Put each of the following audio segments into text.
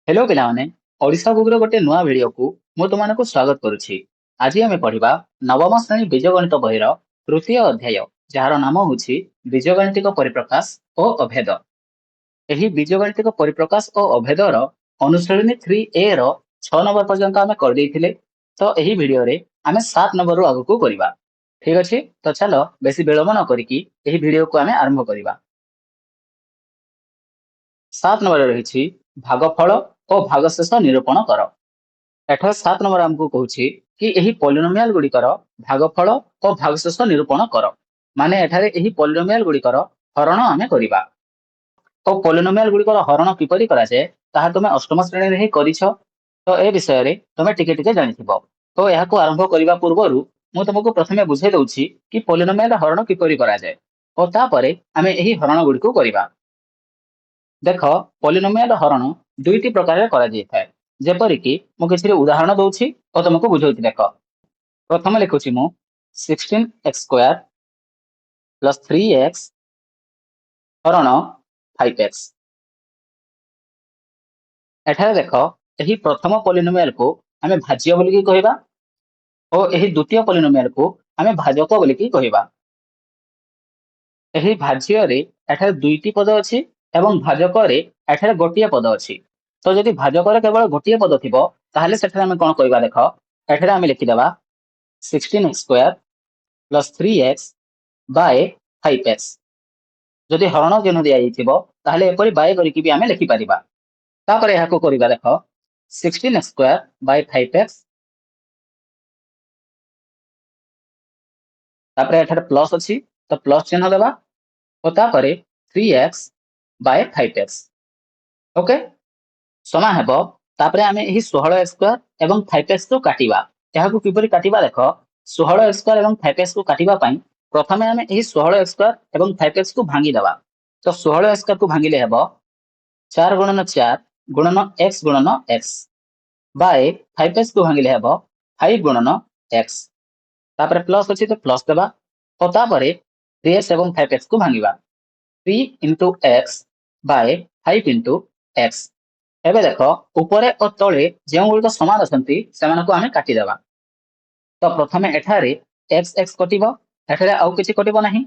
Hello पिलाने Odisha book रो गोटे नुआ वीडियो को मु तुमको स्वागत करुछि। आज आमे पढ़िबा नवम श्रेणी बीजगणित बहिर तृतीय अध्याय जार नाम होछि बीजगणितिक परिप्रकाश और अभेद। एही बीजगणितिक परिप्रकाश और अभेद रो अनुश्रेणी 3A रो 6 नंबर पर्यंत आमे कर देथिले। तो एही वीडियो रे आमे 7 नंबर रो आगु को करिबा। ठीक अछि, तो चलो बेसी विलंब न करिकि एही वीडियो को आमे आरंभ करिबा। 7 नंबर रही भागफल और भागशेष निरूपण कर। एठार 7 नंबर आमको कहूछि कि एही पॉलिनोमियल गुड़िकर भागफल और भागशेष निरूपण कर। माने एठारे एही पॉलिनोमियल गुड़िकर हरण आमे करिबा। और पॉलिनोमियल गुड़िकर हरण किपरि करा जाय ताहा तुमे अष्टम श्रेणी रे ही करिछ। तो ए विषय रे तुमे टिके टिके जानिथिबो। तो एहाको आरंभ करिबा पूर्वरु मु तुमको प्रथमे बुझाइ दउछि कि पॉलिनोमियल हरण किपरि करा जाय और तापरे आमे एही हरण गुड़िको करिबा। देख, पॉलिनोमियल हरण दुईटी प्रकार करा जाय जेपरिक मु किसी उदाहरण दउछि और तुमको बुझाउछि। देख, प्रथम लिखुछि मु 16x² प्लस 3x हरण 5x। एठारे देख, एही प्रथम पॉलिनोमियल को आमे भाज्य बोलिकी कहिबा और एही द्वितीय पॉलिनोमियल को आमे भाजक बोलिकी कहिबा। एही भाज्य रे एठारे दुईटी पद अछि एवं भाजक रे एठारे गोटिए पद अछि। तो जदि भाजक रे केवल गोटिए पद थिबो ताहले सेठारे आमे कोन कहिबा। देख, एठारे आमे लिखि देबा 16x² plus 3x bye 5x। जदि हरण चिन्ह दिया जाइथिबो ताहले एपरि बाय करिकि भी आमे लिखि परिबा। तापरे एहाको करिबा। देख, 16x² बाय 5x तापरे एठारे प्लस अछि तो प्लस चिन्ह देबा और तापरे 3x बाय 5x। ओके, समान हेबो। तापरे आमे एही 16x² एवं 5x को काटिबा। एहाको किपरि काटिबा। देख, 16x² एवं 5x को काटिबा पई प्रथमे आमे एही 16x² एवं 5x को भांगी देबा। तो 16x² को भांगिले हेबो 4 गुणन 4 गुणन x गुणन x बाय 5x को भांगिले हेबो 5 गुणन x। तापरे प्लस अछि तो प्लस देबा और तापरे 3x एवं 5x को भांगिबा 3 into x by 5 into x। एबे देख, ऊपरे और तळे जेउ गुलिक समान असंती सेमानकु आमे काटी देबा। तो प्रथमे एठारे x x कटिबो, एठारे आउ किछि कटिबो नाही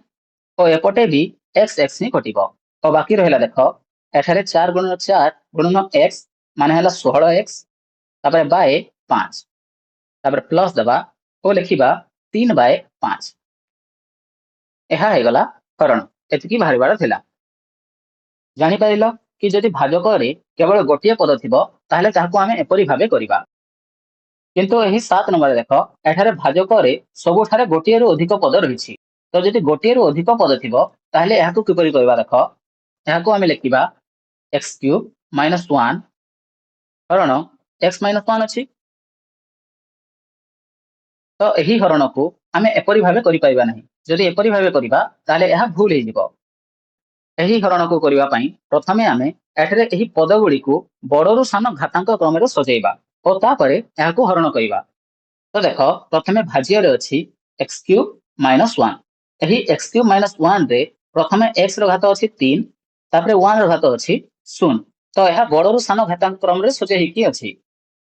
और एपटे भी x x ही कटिबो। तो बाकी रहिला। देख, एठारे 4 गुणन 4 गुणन x माने हला 16x तापरे बाय 5 तापरे प्लस देबा और लिखिबा 3 बाय 5। एहा हे गला हरण। एतिकी बाहरिबार थिला। जानि पाइलो कि जदि भाजक रे केवल गोटिए पद थिबो ताहले ताहाको आमे एपरि भाबे करिबा। किंतु एही 7 नंबर देख, एठारे भाजक रे सबुठारे गोटिए रु अधिक पद रहिछि। तो जदि गोटिए रु अधिक पद थिबो ताहले एहाको किपरि करिबा। देख, एहाको आमे लिखिबा x³ - 1 हरण x - 1 अछि। तो एही हरण को आमे एपरि भाबे करि पाइबा नाही। जदि एपरि भाबे करिबा ताहले एहा भूल हे जिवो। एही हरण को करिबा पई प्रथमे आमे एठारे एही पद गुडी को बडरु सान घातांक क्रम रे सजेइबा और तापरे एहाको हरण करिबा। तो देख, प्रथमे भाज्य रे अछि x³ - 1। एही x³ - 1 रे प्रथमे x रो घात अछि 3 तापरे 1 रो घात अछि 0। तो एहा बडरु सान घातांक क्रम रे सजेइ कि अछि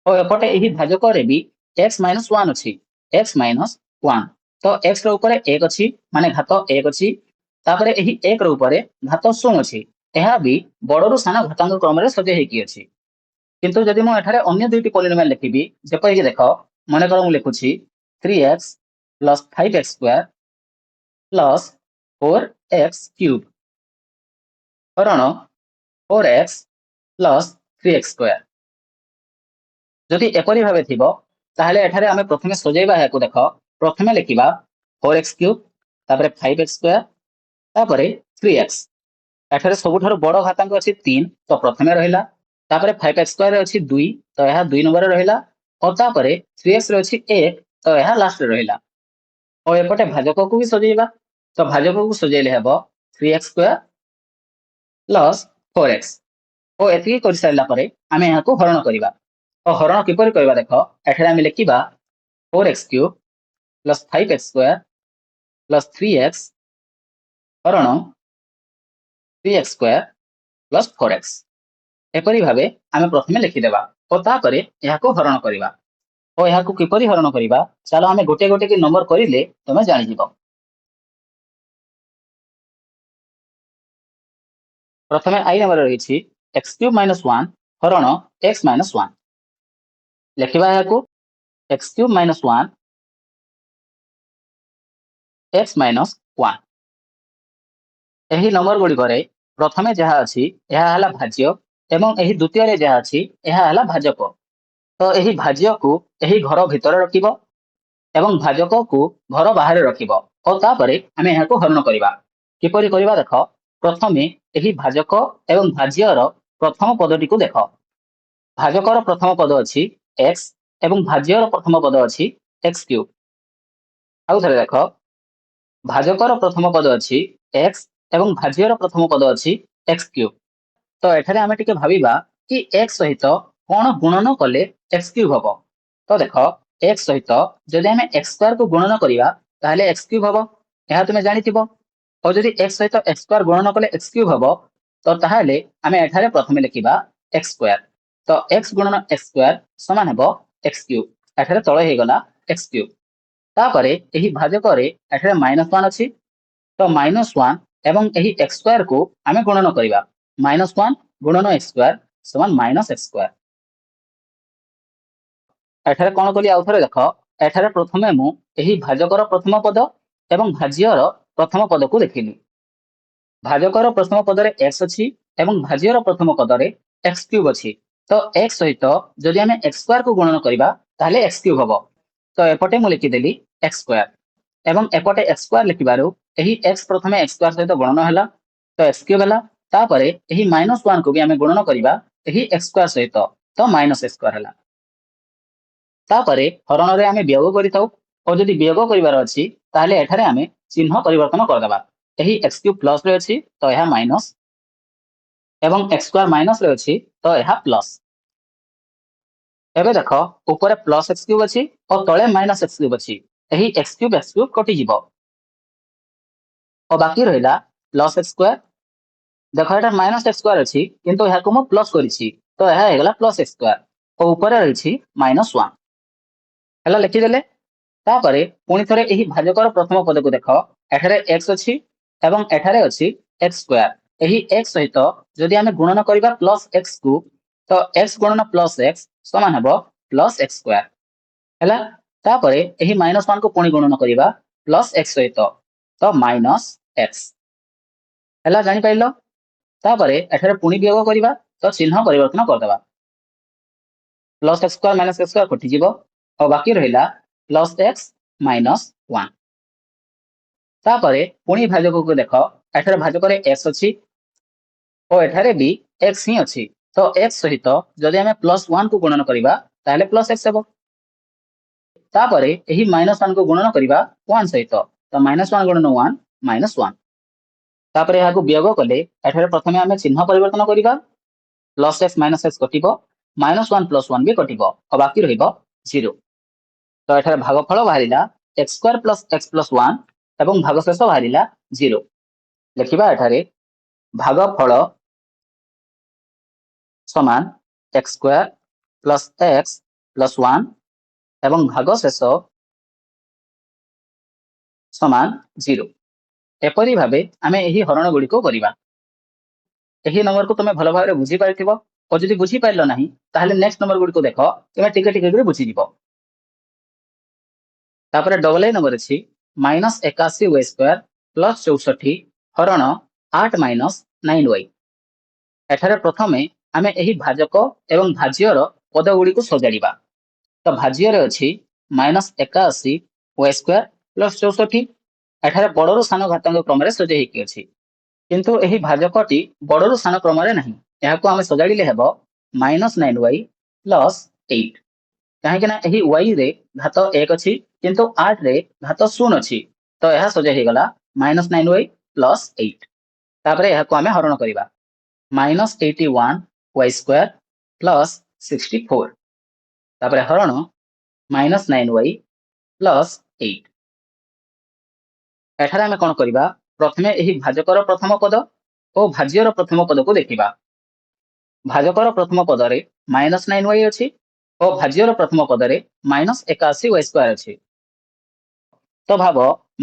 और एपटे एही भाजक रे भी x - 1 अछि x - 1। तो x रो ऊपर 1 अछि माने घात 1 अछि तापरे एही 1 रो ऊपर घात 0 अछि। एहा भी बडरु सान घातांक क्रम रे सजेइ कि अछि। किंतु जदि मु एठारे अन्य दुईटी पॉलिनोमियल लिखिबी जेपरि कि देख, माने कर मु लिखुछि 3x plus 5x² plus 4x³ हरण 4x प्लस 3x²। जदि एपरि भाबे थिबो ताहले एठारे आमे प्रथमे सजेइबा। हेकु देख, प्रथमे लिखिबा 4x³ तापरे 5x² तापरे 3x। एठारे सबुठारु बड़ घातांक अछि 3 तो प्रथमे रहिला तापरे 5x² रे अछि 2 तो एहा 2 नंबर रे रहिला और तापरे 3x रे अछि 1 तो एहा लास्ट रे रहिला। और एपटे भाजक को भी सजेइबा। तो भाजक को सजेइले हेबो 3x² प्लस 4x और एतिकी करि सारिला परे आमे एहाको हरण करिबा। और हरण किपरि करिबा। देख, एठारे आमे लिखिबा 4x³ plus 5x² plus 3x हरण 3x² प्लस 4x। एपरि भाबे आमे प्रथमे लिखिदेबा और तापरे एहाको हरण करिबा और एहाको किपरि हरण करिबा चलो आमे गोटे गोटे की नंबर करिले तमे जानि जिवो। प्रथमे आई नंबर रहिछि x³ - 1 हरण x - 1 लिखिबा एहाको x³ - 1 x - 1 एही नंबर गुडी करे प्रथमे जहा अछि एहा हला भाज्य एवं एही द्वितीय रे जहा अछि एहा हला भाजक। तो एही भाज्य को एही घर भितर रखिबो एवं भाजक को घर बाहर रखिबो और तापरे आमे एहाको हरण करिबा। किपरि करिबा देखो प्रथमे एही भाजक एवं भाज्यर प्रथम पदटी को देखो। भाजकर प्रथम पद अछि x एवं भाज्यर प्रथम पद अछि x³ आउ थरे देखो भाजकर प्रथम पद अछि x एवं भाज्यर प्रथम पद अछि x³ तो एठारे आमे टिके भाबिबा कि x सहित कोन गुणन कले x³ हबो। तो देखो x सहित जदि आमे x² को गुणन करिबा ताहले x³ हबो एहा तुमे जानिथिबो और जदि x सहित x² गुणन कले x³ हबो तो ताहले आमे एठारे प्रथमे लिखिबा x² तो x गुणन x² समान हबो x³ एठारे तळे हे गला x³ तापरे एही भाजकरे एठारे -1 अछि तो -1 एवं एही x² को आमे गुणन करिबा -1 गुणन x² समान -x²। एठारे कोन कली आउथरे देखो एठारे प्रथमे मु एही भाजकर प्रथम पद एवं भाज्यर प्रथम पद को देखिली। भाजकर प्रथम पद रे x अछि एवं भाज्यर प्रथम पद रे x³ अछि तो x सहित जदि आमे x² को गुणन करिबा ताहले x³ हबो तो एपटे मु लिखि देली x² एवं एपटे x² लिखिबारु एही x प्रथमे x² सहित गुणन हला तो x³ हला तापरे एही -1 को भी आमे गुणन करिबा एही x² सहित तो -x² हला तापरे हरण रे आमे वियोग करिताउ और जदि वियोग करिवार अछि ताहले एठारे आमे चिन्ह परिवर्तन कर देबा एही x³ प्लस रे अछि तो एहा माइनस एवं x² माइनस रे अछि तो एहा प्लस। एबे देखो ऊपर प्लस x³ अछि और तळे माइनस x³ अछि एही x³ कटि जिवो और बाकी रहिला प्लस x² देखो एटा माइनस x² अछि किंतु एहा को मु प्लस करिछि तो एहा हे गला प्लस x² और ऊपर रहिछि -1 हला लिखि देले तापरे पुनि थरे एही भाजकर प्रथम पद को देखो एठारे x अछि एवं एठारे अछि x² एही x सहित जदि आमे गुणन करिबा प्लस x को तो x गुणन प्लस x समान हबो प्लस x² हला तापरे एही -1 को पुनि गुणन करिबा प्लस x सहित तो माइनस x हला जानि पाइलो तापरे एठारे पुनि वियोग करिबा तो चिन्ह परिवर्तन कर देबा प्लस x² माइनस x² कटि जिवो और बाकी रहिला प्लस x माइनस 1 तापरे पुनि भाजक को देखो एठारे भाजक रे x अछि और एठारे भी x ही अछि तो x सहित जदि हमें +1 को गुणन करिबा ताहले प्लस x हेबो तापरे एही -1 को गुणन करिबा 1 सहित तो -1 गुणन 1 -1 तापरे एहा को वियोग कले एठारे प्रथमे हमें चिन्ह परिवर्तन करिबा प्लस x माइनस x कटिबो -1 + 1 भी कटिबो और बाकी रहिबो 0 तो एठारे भागफल बाहरिला x² + x + 1 एवं भागशेष बाहरिला 0 लिखिबा एठारे भागफल समान x² + x + 1 एवं भागशेष समान 0 एपरि भाबे आमे एही हरण गुडी को करिबा एही नंबर को तमे भलो भाबरे बुझी पाइथिबो और जदि बुझी पाइलो नाही ताहले नेक्स्ट नंबर गुडी को देखो तमे टिके टिके करी बुझी जिवो तापरे डबल ए नंबर अछि -81y² + 64 हरण 8 - 9y एठारे प्रथमे आमे एही भाजक एवं भाज्यर पद गुडी को सजाडिबा तो भाज्य रे अछि -81y² + 64 एठारे बडरो सान घातांक क्रम रे सजे हेकि अछि किंतु एही भाजकटी बडरो सान क्रम रे नाही एहा को आमे सजाडिले हेबो -9y + 8 काहे कि ना एही y रे घात 1 अछि किंतु 8 रे घात 0 अछि तो एहा सजे हे गला -9y + 8 तापरे एहा को आमे हरण करिबा -81y² + 64 तापरे हरण -9y + 8 एठारे आमे कोन करिबा प्रथमे एही भाजकर प्रथम पद और भाज्यर प्रथम पद को देखिबा भाजकर प्रथम पदरे -9y अच्छी और भाज्यर प्रथम पदरे -81y² अच्छी। तो भाव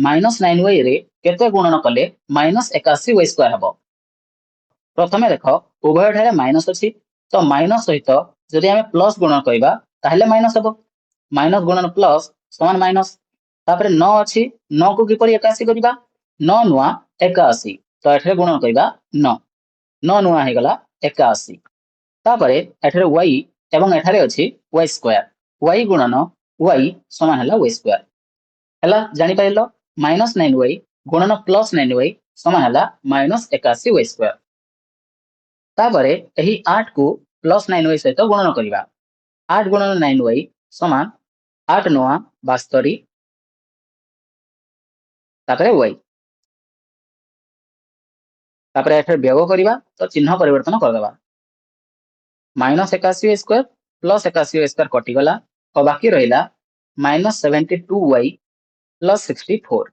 -9y रे केते गुणन कले -81y² हबो। प्रथमे देख उभय ठारे माइनस अच्छी तो माइनस सहित जदि आमे प्लस गुणन करिबा ताहेले माइनस हबो। माइनस गुणन प्लस समान माइनस। तापरे 9 अच्छी 9 को किपरि 81 करिबा 9 नुआ 81 तो एठरे गुणन करिबा 9 9 नुआ हे गला 81। तापरे एठरे y एवं एठारे अछि y²। y गुणन y समान हला y²। हला जानि पाइलो -9y गुणन +9y समान हला -81y²। तापरे एही 8 को +9y सहित गुणन करिबा 8 गुणन 9y समान 8 9 72। तापरे y तापरे एठे व्यवहार करिबा तो चिन्ह परिवर्तन कर देबा -81y² +81y² कटि गला और बाकी रहिला -72y +64।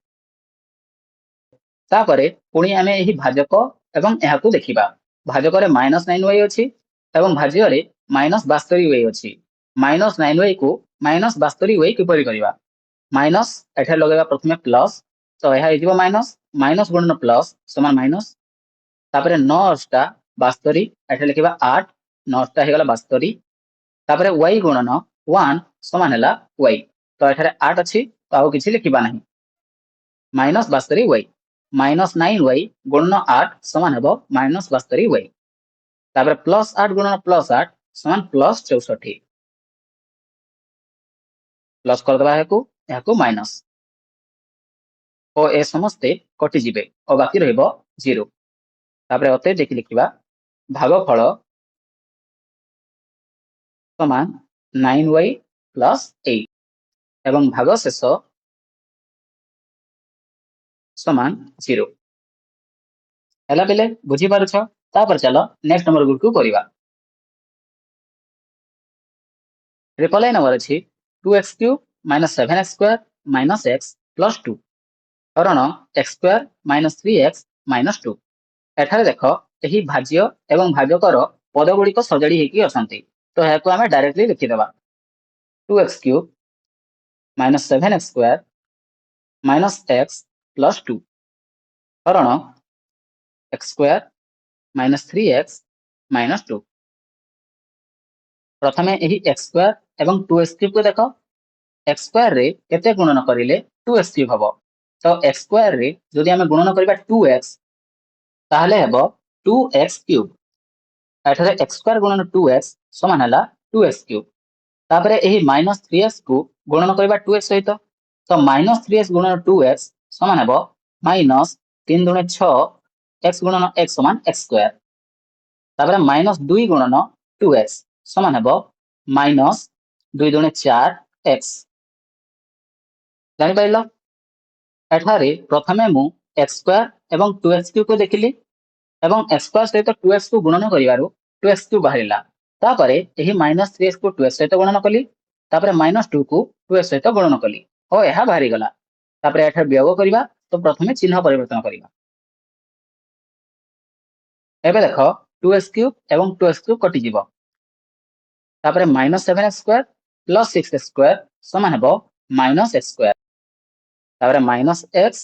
तापरे पुणी आमे एही भाजक एवं एहाकू देखिबा भाजक रे -9y अछि एवं भाज्य रे -72y अछि। -9y को -72y किपरि करिबा माइनस एठे लगेबा प्रथमे प्लस तो एहा हिजिबो माइनस माइनस गुणन प्लस समान माइनस। तापरे 9 टा 72 एठे लिखिबा 8 9 टा हे गला 72। तापरे y गुणन 1 समान हला y तो एठारे 8 अछि तो आउ किछि लिखिबा नाही -72y -9y गुणन 8 समान हेबो -72y। तापरे +8 गुणन +8 समान +64 प्लस कर दबा याकू माइनस और ए समस्ते कटि जिबे और बाकी रहइबो 0। तापरे अते देखि लिखिबा भागफल समान 9y + 8 एवं भागशेष समान 0। हला बेले बुझी पारुछ। तापर चलो नेक्स्ट नंबर गुड को करिबा। ट्रिपल ए नंबर अछि 2x³ - 7x² - x + 2 हरण x² - 3x - 2। एठारे देख एही भाज्य एवं भाजकर पद गुड़िक सजाड़ी हेकी अछंती तो याकू आमे डायरेक्टली लिखि देबा 2x³ - 7x² - x + 2 हरण x² - 3x - 2। प्रथमे एही x² एवं 2x³ को देख x² रे केते गुणन करिले 2x³ हबो तो x² रे जदि आमे गुणन करिबा 2x ताहले हेबो 2x³ एठारे x² गुणन 2x समान हला 2x³ तापरे एही -3x को गुणन करिबा 2x सहित तो -3x गुणन 2x समान हेबो -3 दुणे 6 x गुणन x समान x²। तापरे -2 गुणन 2x समान हेबो -2 दुणे 4 x। जानि पाइलो एठारे प्रथमे मु x² एवं 2x³ को देखिली एवं x² सहित 2x को गुणन करिवारु 2x³ बाहरिला। तापरे एही -3x को 2x सहित गुणन कली तापरे -2 को 2x सहित गुणन कली और एहा बाहरी गला। तापरे एठा व्यवहार करिबा तो प्रथमे चिन्ह परिवर्तन करिबा एबे देखो 2x³ एवं 2x³ कटि जिवो तापरे -7x² + 6x² समान हेबो -x²। तापरे -x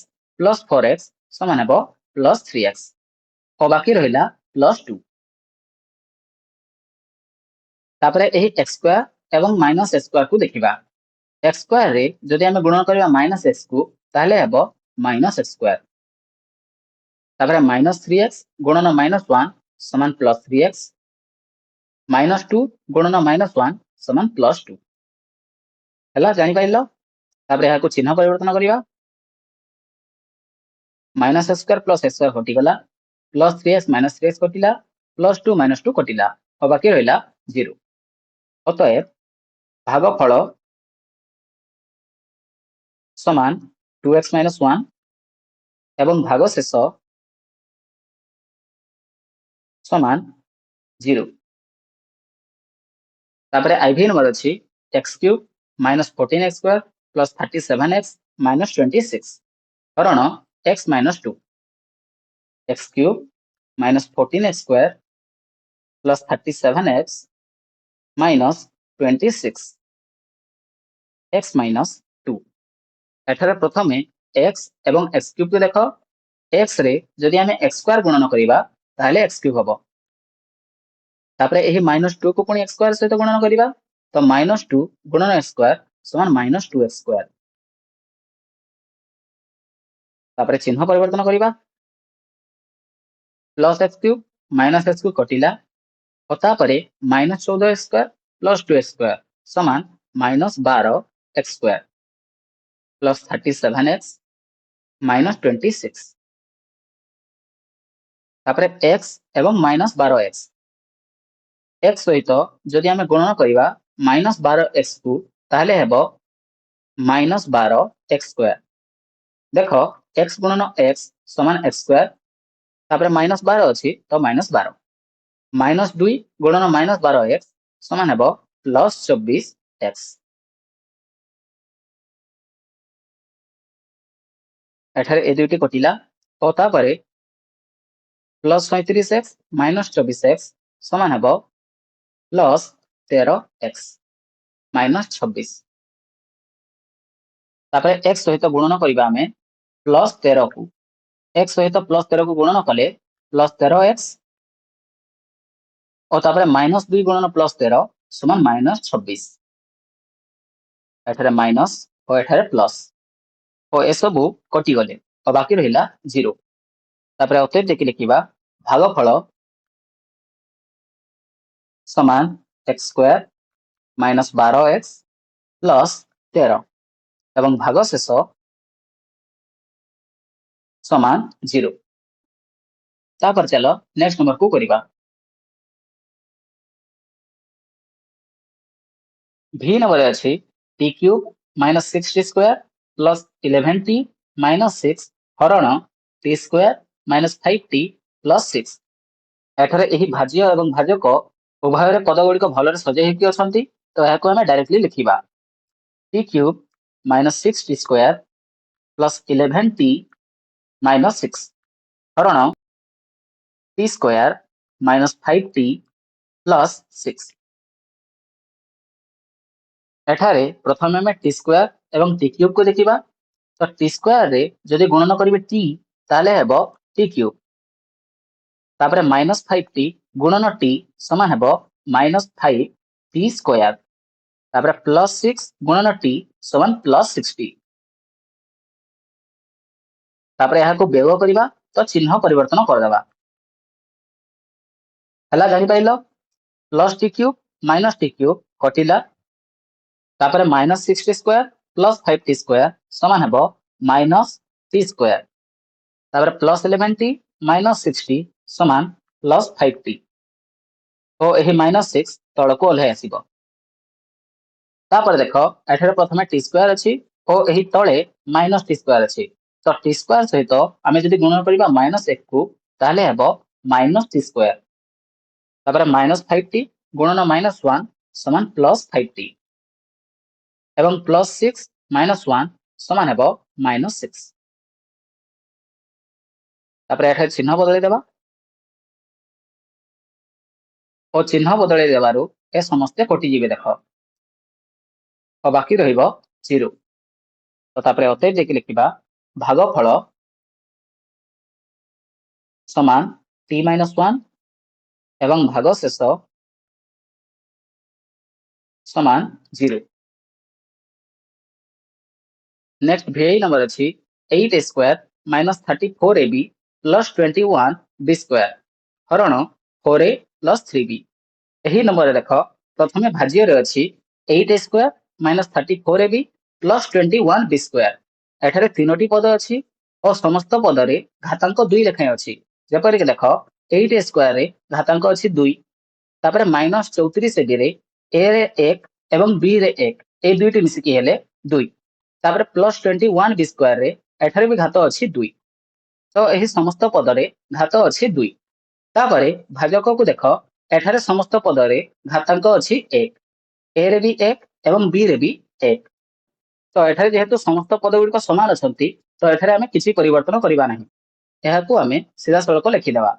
+ 4x समान हेबो +3x और बाकी रहिला +2। तापरे एही x² एवं -x² को देखिबा x² रे जदि आमे गुणन करिबा -x को ताहले हेबो -x²। तापरे -3x गुणन -1 समान +3x -2 गुणन -1 समान +2 हला जानि पाइलो। तापरे याको चिन्ह परिवर्तन करिबा -x² + x² कटि गला +3x - 3x कटिला +2 - 2 कटिला और बाकी रहिला 0। अतएव भागफल समान 2x - 1 एवं भागशेष समान 0। तापरे आईवी नंबर अछि x³ - 14x² + 37x - 26 हरण x - 2 x³ - 14x² plus 37x minus 26 x minus 2 एठारे प्रथमे x एवं x क्यूब को देख x रे जदि आमे x स्क्वायर गुणन करिबा ताहले x क्यूब हबो तापरे एही -2 को पुणी x स्क्वायर सहित गुणन करिबा तो -2 गुणन x स्क्वायर समान -2x स्क्वायर तापरे चिन्ह परिवर्तन करिबा plus x cube minus x को कटिला और तापरे -14x square plus 2x square समान -12x square plus 37x minus 26 तापरे x एवं -12x x सहित जदि आमे गुणन करिबा -12x को ताहले हेबो -12x स्क्वायर देख x गुणन x समान x स्क्वायर तापरे -12 अछि तो -12 -2 गुणन -12x समान हेबो +24x एठारे ए दुइटी कटिला और तापरे +35x -24x समान हेबो +13x -26 तापरे x सहित गुणन करिबा आमे +13 को x सहित +13 को गुणन कले +13x और तापरे -2 गुणन +13 समान -26 एठारे माइनस और एठारे प्लस और ए सबु कटि गले और बाकी रहिला 0 तापरे अतएव देखि लिखिबा भागफल समान x स्क्वायर -12x प्लस 13 एवं भागशेष समान 0 तापर चलो नेक्स्ट नंबर को करिबा v नंबर अछि t cube -6t square plus 11t -6 हरण t स्क्वायर -5t प्लस 6 एठारे एही भाज्य एवं भाजक उभय रे पद गुड़िक भलरे सजै हेकि अछंती तो याको हमें डायरेक्टली लिखिबा t cube -6t square plus 11t -6 हरण t स्क्वायर -5t प्लस 6 एठारे प्रथमे हमें t स्क्वायर एवं t क्यूब को देखिबा तो t स्क्वायर रे जदि गुणन करिवे t ताले हेबो t क्यूब तापरे -5t गुणन t समान हेबो -5t स्क्वायर तापरे +6 गुणन t समान +60 तापरे यहाँ को बेग करिबा तो चिन्ह परिवर्तन कर देबा हला जानि पाइलो +t क्यूब -t क्यूब कटिला तापरे -6t square plus 5t square समान हेबो -t स्क्वायर तापरे +11t -6t समान +5t ओ एही -6 तळको ओल्हे आसीबो तापर देखो एठारे प्रथमे t स्क्वायर अछि ओ एही तळे -t स्क्वायर अछि तो t स्क्वायर सहित आमे जदि गुणन करिबा -1 को ताले हेबो -t स्क्वायर तापरे -5t गुणन -1 समान +5t एवं +6 -1 समान हेबो -6 तापरे एठारे चिन्ह बदलै देबा और चिन्ह बदलै देबारु ए समस्ते कटि जिवे देखो और बाकी रहिबो 0 तो तापरे अतएव देखि लिखिबा भागफल समान t -1 एवं भागशेष समान 0 नेक्स्ट vi नंबर अछि 8a square -34ab plus 21b square हरण 4a प्लस 3b एही नंबर देखो प्रथमे भाज्य रे अछि 8a square -34ab plus 21b square एठारे तीनोटी पद अछि और समस्त पद रे घातांक 2 लेखाय अछि जेपरि के देखो 8a स्क्वायर रे घातांक अछि 2 तापरे -34ab रे a रे 1 एवं b रे 1 ए दुइटी मिसिकी हेले 2 तापरे प्लस 21b स्क्वायर रे एठारे भी घात अछि 2 तो एही समस्त पद रे घात अछि 2 तापरे भाजक को देखो एठारे समस्त पद रे घातांक अछि 1 a रे भी 1 एवं b रे भी 1 तो एठारे जेहेतु समस्त पद गुड़िक समान अछंती तो एठारे आमे किछि परिवर्तन करिबा नाही एहाकू आमे सीधा सड़क लिखि देबा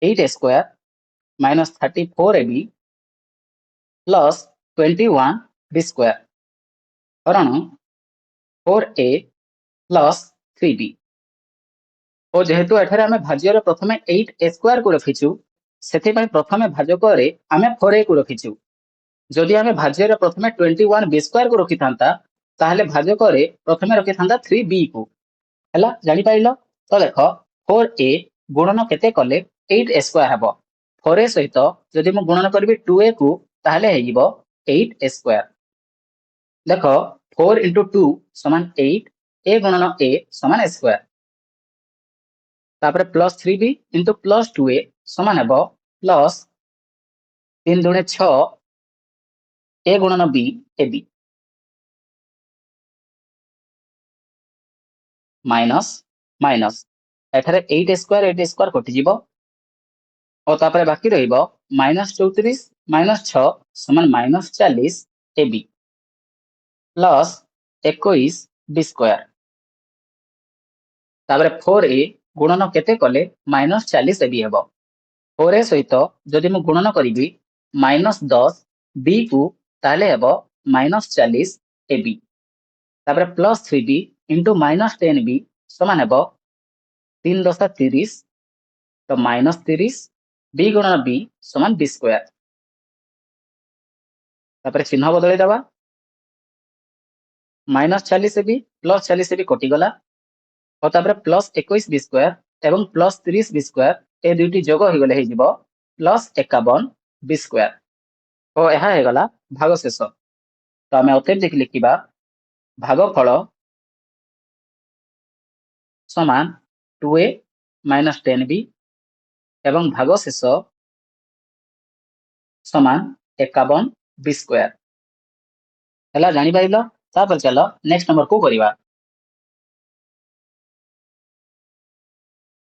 8 square minus 34ab plus 21b² हरण 4a प्लस 3b। और जेहेतु एठारे आमे भाज्यर प्रथमे 8a² को रखिछु सेथिपाई प्रथमे भाजक आमे 4a को रखिछु। जदि आमे भाज्यर प्रथमे 21b² को रखि थांता ताहले भाजक प्रथमे रखि थांता 3b को। हला जानि पाइलो तो देखो 4a गुणन केते कले 8a² हबो। 4a सहित जदि मु गुणन करबी 2a को ताहले हेजिबो 8a²। देखो 4 into 2 समान 8 a गुणन a समान a²। तापर plus 3b into plus 2a समान हेबो प्लस 3 दुणे 6 a गुणन b ab माइनस माइनस एठारे 8a² कटि जिवो और तापर बाकी रहिबो माइनस 34 माइनस 6 समान माइनस 40 ab प्लस 21 b²। तापर 4a गुणन केते कले माइनस 40 ab हेबो। 4a सहित जदि मु गुणन करिबी माइनस 10 b को ताले हेबो माइनस 40 ab तापर plus 3b into minus 10b समान हेबो 3 10 30 तो माइनस 30 b गुणन b समान b²। तापर चिन्ह बदलै दबा माइनस 40 ab प्लस 40 ab कटि गला और तापर प्लस 21 b² एवं प्लस 30 b² ए दुईटी जोग हो गले हेजिबो प्लस 51 b² और यह हे गला भागशेष। तो आमे अत्यधिक लिखिबा भागफल समान 2a माइनस 10b एवं भागशेष समान 51 b²। हला जानि पाइलो। तापर चलो नेक्स्ट नंबर को करिवा।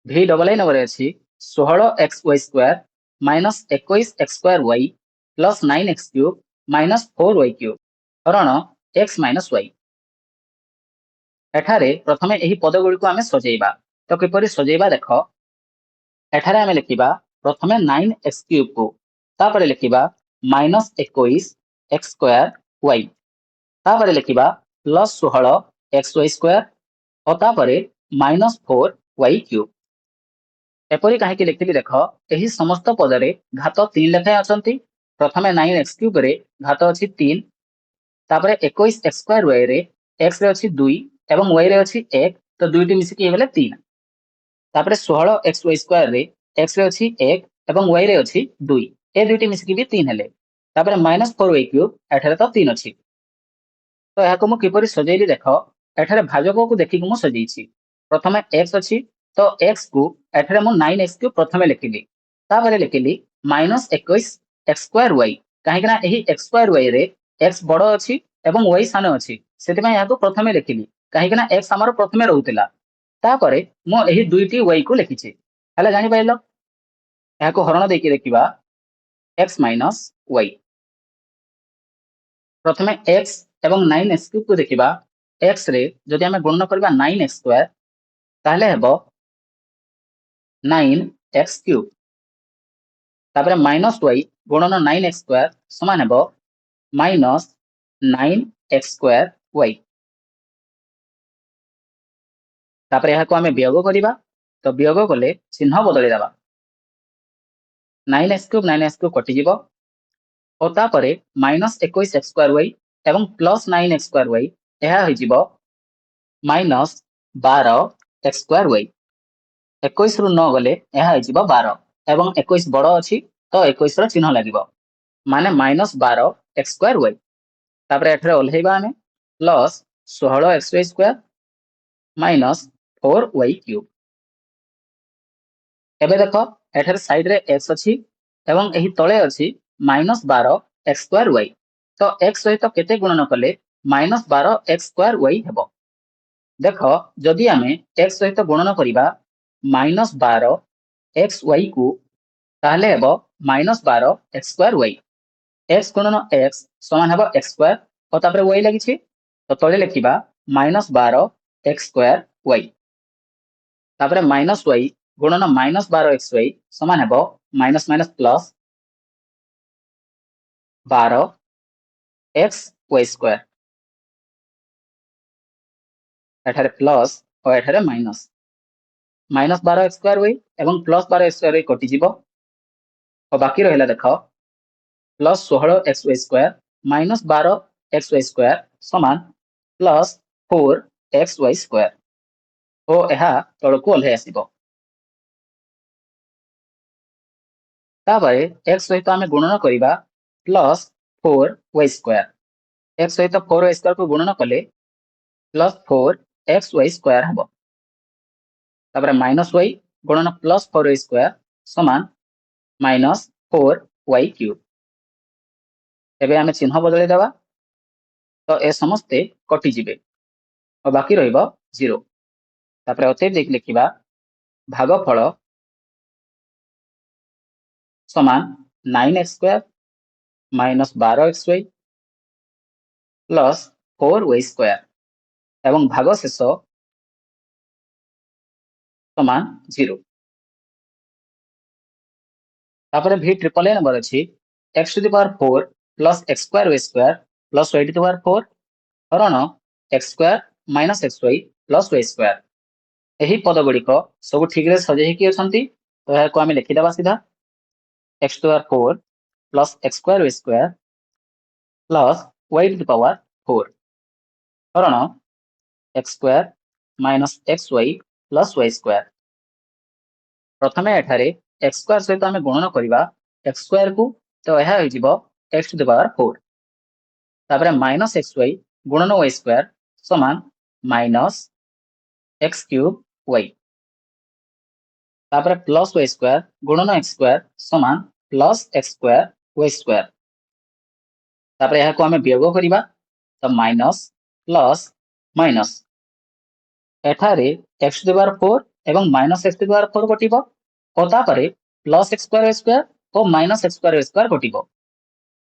v डबल आई नंबर अछि 16xy² minus 21x² y plus 9x³ minus 4y³ हरण x माइनस y। एठारे प्रथमे एही पद गुडी को आमे सजेइबा। तो किपरि सजेइबा देखो एठारे आमे लिखिबा प्रथमे 9x³ को तापर लिखिबा माइनस 21x² y तापर लिखिबा प्लस 16xy² और तापर माइनस 4y³ एपरि काहे लिखिबि देखो एही समस्त पदरे घात 3 लेखाय अछंती। प्रथमे 9x³ रे घात अछि 3 तापर 21x² y रे x रे अछि 2 एवं y रे अछि 1 तो दुईटी मिसिकी हे गेले 3 तापर 16xy² रे x रे अछि 1 एवं y रे अछि 2 ए दुईटी मिसिकी भी 3 हेले तापर माइनस 4y³ एठारे तो 3 अछि। तो याको मु किपरि सजेइली देखो एठारे भाजक को देखि मु सजेइछि। प्रथमे x अछि तो x को एठारे मु 9x³ प्रथमे लिखिली तापर लिखिली माइनस 21x² y काहेकि ना एही x² y रे x बड़ अछि एवं y सान अछि सेति पय याको प्रथमे लिखिली काहेकि ना x हमर प्रथमे रहउतिला तापर मु एही दुईटी y को लिखिछि। हला जानि पाइलो याको हरण देकी देखिबा x माइनस y प्रथमे x एवं 9x³ को देखिबा x रे जदि हमें गुणन करबा 9x² ताहले हेबो 9x³ तापर माइनस y गुणन 9x² समान हेबो माइनस 9x² y तापर यहा को हमें वियोग करिबा तो वियोग कले चिन्ह बदलै दबा 9x³ 9x³ कटि जिवो और तापर माइनस 21x² y एवं प्लस 9x² y यह हो जिवो माइनस 12x² y 21 रु 9 गले यह हो जिवो 12 एवं 21 बड़ अछि तो 21 रो चिन्ह लागिवो माने माइनस 12x² y तापर एठरे ओल्हेबा हमें प्लस 16xy² माइनस 4y³ एबे देखो एठरे साइड रे x अछि एवं एही तळे अछि माइनस 12x² y तो x सहित केते गुणन कले माइनस 12x² y हेबो। देखो जदि आमे x सहित गुणन करिबा माइनस 12xy को ताहले हेबो माइनस 12x² y x गुणन x समान हेबो x² और तापर y लागिछि तो तळे लिखिबा माइनस 12x² y तापर माइनस y गुणन माइनस 12xy समान हेबो माइनस माइनस प्लस 12x² एठारे प्लस और एठारे माइनस -12x² एवं +12x² कटिଯିବ और बाकी रहिला देख +16xy² -12xy² समान +4xy² और यह तलकू ओल्हे आसीबो तापरे x सहित आमे गुणन करिबा +4y² x सहित 4y² को गुणन कले +4xy² हबो तापरे -y गुणन +4y² समान -4y³ एबे आमे चिन्ह बदले देबा तो ए समस्ते कटि जिबे और बाकी रहिबो 0 तापरे अत्यधिक लिखिबा भागफल समान 9x² -12xy +4y² एवं भागशेष समान 0 तापरे v ट्रिपल ए नंबर अछि x⁴ plus x²y² plus y⁴ हरण x² -xy प्लस y²। एही पद गुड़िक सब ठीक रे सजे कि अछंती तो याको आमे लिखि देबा सीधा x⁴ plus x²y² plus y⁴ हरण x² -xy प्लस y²। प्रथमे एठारे x² सहित आमे गुणन करिबा x² को तो यह हो जिवो x⁴ तापरे -xy गुणन y² समान -x³ y तापरे प्लस y² गुणन x² समान +x² y² तापरे यह को आमे वियोग करिबा तो माइनस प्लस माइनस एठारे x⁴ एवं -x⁴ कटिबो और तापरे +x²y² और -x²y² कटिबो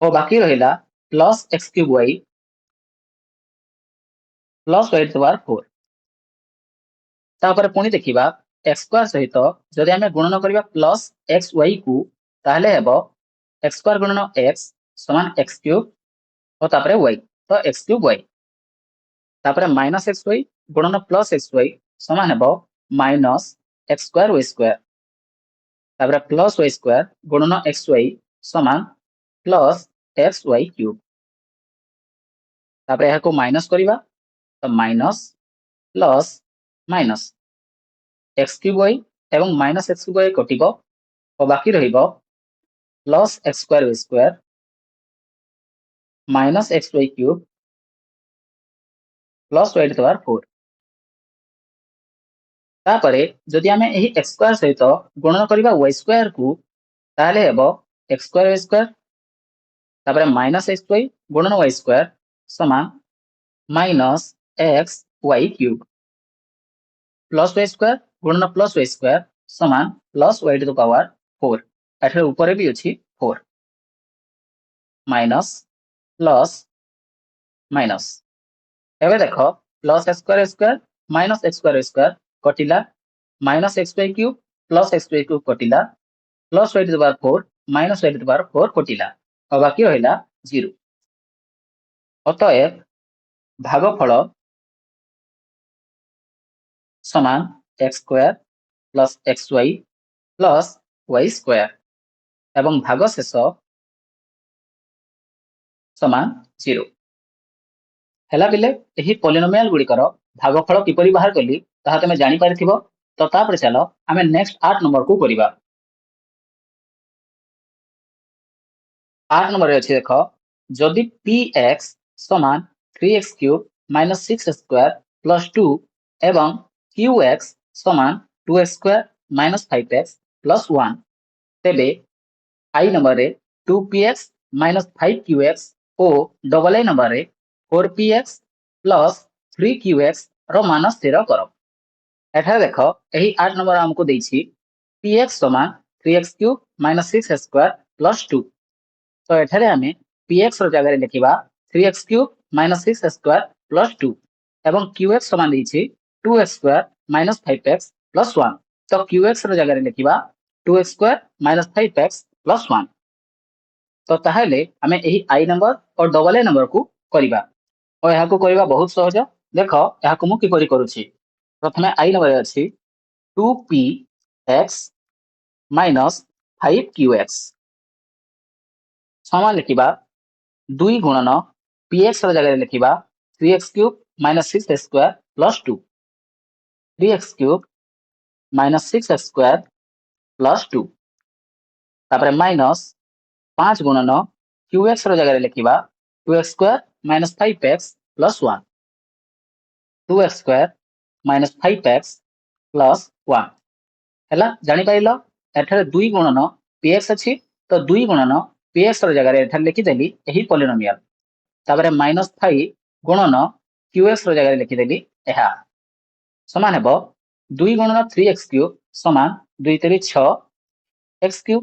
और बाकी रहिला +x³ y प्लस y⁴ तापरे पुणी देखिबा x² सहित जदि आमे गुणन करिबा +xy को ताहले हेबो x² गुणन x समान x³ और तापरे y तो x³ y तापरे -xy गुणन +xy समान हेबो -x²y² तापरे +y² गुणन xy समान +xy³ तापरे यह को माइनस करिबा तो minus plus minus x³ y एवं -x³ y कटिबो और बाकी रहिबो +x²y² -xy³ प्लस y⁴ तापरे जदि आमे एही x² सहित गुणन करिबा y² को ताहले हेबो x²y² तापरे -xy गुणन y² समान -xy³ प्लस y² गुणन प्लस y² समान +y⁴ एठारे ऊपर भी अछि 4 माइनस प्लस माइनस एबे देखो +x²y² -x²y² कटिला -xy³ प्लस xy³ कटिला प्लस y⁴ माइनस y⁴ कटिला और बाकी रहिला 0 अतएव भागफल समान x² plus xy plus y² एवं भागशेष समान 0 हेला बिले एही पॉलिनोमियल गुड़िकर भागफल किपरि बाहर कली ताहा तमे जानि पारिथिबो तो तापर चलो आमे नेक्स्ट 8 नंबर को करिबा 8 नंबर रे अछि देखो जदि px समान 3x³ - 6x² + 2 एवं qx समान 2x² - 5x + 1 तेबे i नंबर रे 2px - 5qx O double i number रे 4px + 3qx रो मान स्थिर करो एठारे देखो एही 8 नंबर हमको देछि px समान 3x³ - 6x² + 2 तो एठारे हमें px रो जगह रे लिखिबा 3x³ - 6x² + 2 एवं qx समान देछि 2x² - 5x + 1 तो qx रो जगह रे लिखिबा 2x² - 5x + 1 तो ताहेले आमे एही आई नंबर और डबल ए नंबर को करिबा और यहाँ को करिबा बहुत सहज। देख यहाँ को मु किपरि करूछि। प्रथमे आई नंबर अछि 2p(x) माइनस 5q(x) समान लिखिबा 2 गुणन px ର ଜାଗାରେ लिखिबा 3x³ minus 6x² plus 2 3x³ minus 6x² plus 2 तापर माइनस 5 गुणन qx ର ଜାଗାରେ लिखिबा 2x² minus 5x plus 1 2x² minus 5x plus 1 हैला जानि पाइलो। एठारे 2 गुणन px अछि तो 2 गुणन px ର ଜାଗାରେ एठारे लिखिदेली एही पॉलिनोमियल तापर माइनस 5 गुणन qx ର ଜାଗାରେ लिखिदेली एहा समान हेबो 2 गुणन 3x³ समान 2 3 6 x³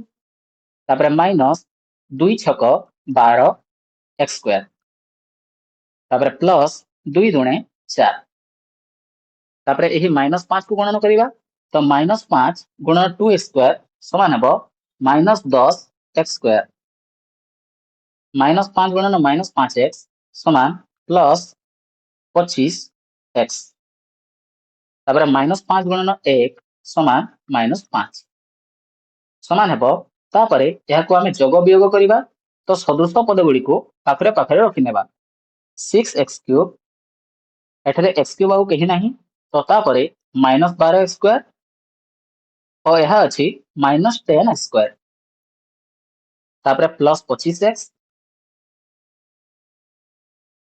तापर माइनस 2 छक 12 x² तापर प्लस 2 दुणे 4 तापर एही माइनस 5 को गणन करिबा तो माइनस 5 गुणन 2x² समान हेबो माइनस 10 x² माइनस 5 गुणन माइनस 5x समान प्लस 25x तापर माइनस 5 गुणन 1 समान माइनस 5 समान हेबो तापर यहाँ को आमे जोग वियोग करिबा तो सदृश पद गुडी को पाखरे पाखरे रखि नेबा 6x³ एठारे x³ आउ कहि नाही तो तापर माइनस 12x² और यह अछि माइनस 10x² तापर प्लस 25x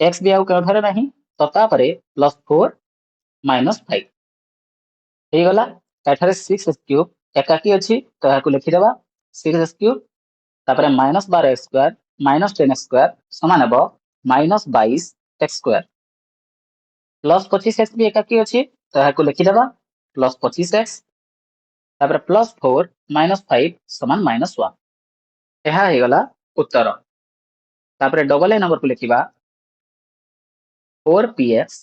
x भी आउ केठारे नाही तो तापर प्लस 4 माइनस 5 हे गला। एठारे 6x³ एकाकी अछि तो यहाँ को लिखि देबा 6x³ तापर माइनस 12x² माइनस 10x² समान हेबो माइनस 22x² प्लस 25x भी एकाकी अछि तो यहाँ को लिखि देबा प्लस 25x तापर प्लस 4 माइनस 5 समान माइनस 1 यह हे गला उत्तर। तापर डबल ए नंबर को लिखिबा 4px